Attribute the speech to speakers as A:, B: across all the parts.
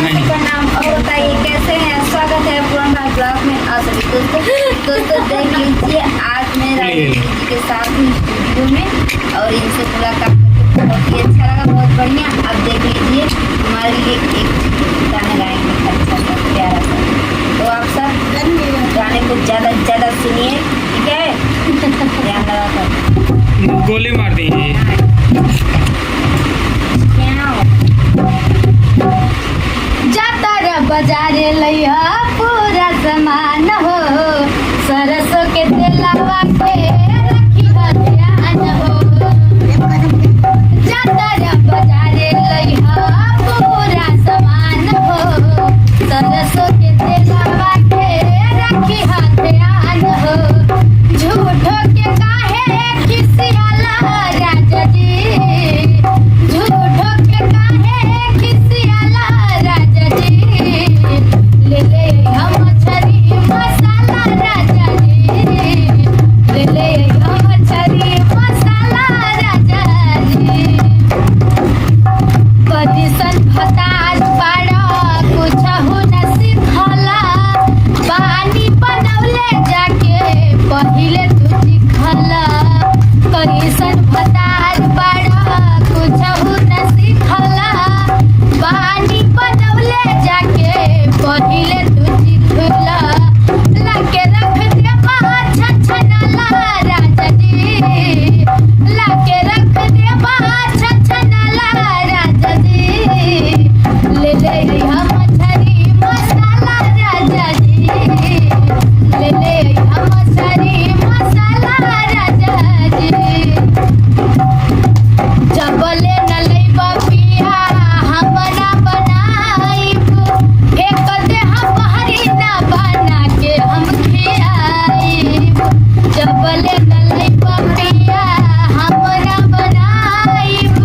A: से प्रणाम। और बताइए कैसे हैं? स्वागत है पुराना ब्लॉग में। आप सभी दोस्तों देख लीजिए, आज मैं राजीव जी के साथ हूँ स्टूडियो में और इनसे मुलाकात करके बहुत ही अच्छा लगा, बहुत बढ़िया। अब देख लीजिए हमारे लिए एक गाना गाएंगे अच्छा सा प्यारा सा, तो आप सब गाने को ज़्यादा से ज़्यादा सुनिए, ठीक है? ध्यान लगा कर
B: गोली मार देंगे।
A: जाता बाजारे लैया पूरा सामान हो, सरसों के तेलावा के रखी ध्यान हो। जाता बाजारे लैया पूरा सामान हो, सरसों के तेलावा के रखी ध्यान हो। झूठो के काहे खिसियाला राजा जी, झूठो के काहे खिसियाला राजा जी। ले ले हम मछली मसाला राजा जी, ले ले हम मछली मसाला राजा जी। कदिसन भताज पाड़ा कुछहु न सिखला, पानी बनौले जाके पहिले तू सिखला। कदिसन भताज पाड़ा कुछहु न सिखला, पानी बनौले जाके पहिले तू सिखला। लाके रख दे बाछा छनला राजा जी, लाके रख दे बाछा छनला राजा जी। ले ले हम मछली मसाला राजा जी, ले ले हम मछली मसाला राजा जी। जबले न लइबा पिया हमरा बनाइब, फेंक दे हम बहरी ना बना के हम खियाइब। जबले न लइबा पिया हमरा बनाइब,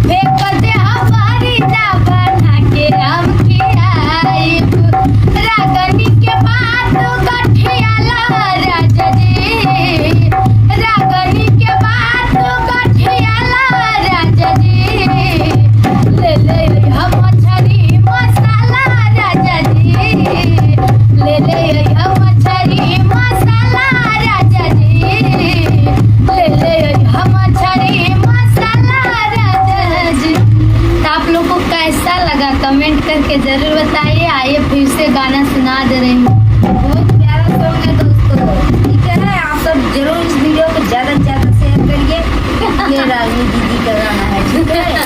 A: फेंक दे हम बहरी ना बना के हम खियाइब। रागनी के बात गठियाला राजा जी, रागनी के बात गठियाला राजा जी। ले ले हम मछली मसाला राजा जी, ले ले हम मछली मसाला राजा जी, ले ले हम मछली मसाला राजा जी। तो आप लोग को कैसा लगा कमेंट करके जरूर बताइए। आइए फिर से गाना सुना दे रही हूँ, बहुत प्यारा सॉन्ग है दोस्तों, ठीक है ना? आप सब जरूर इस वीडियो को ज़्यादा से ज़्यादा शेयर करिए। ये राजनी दीदी का गाना है, ठीक है?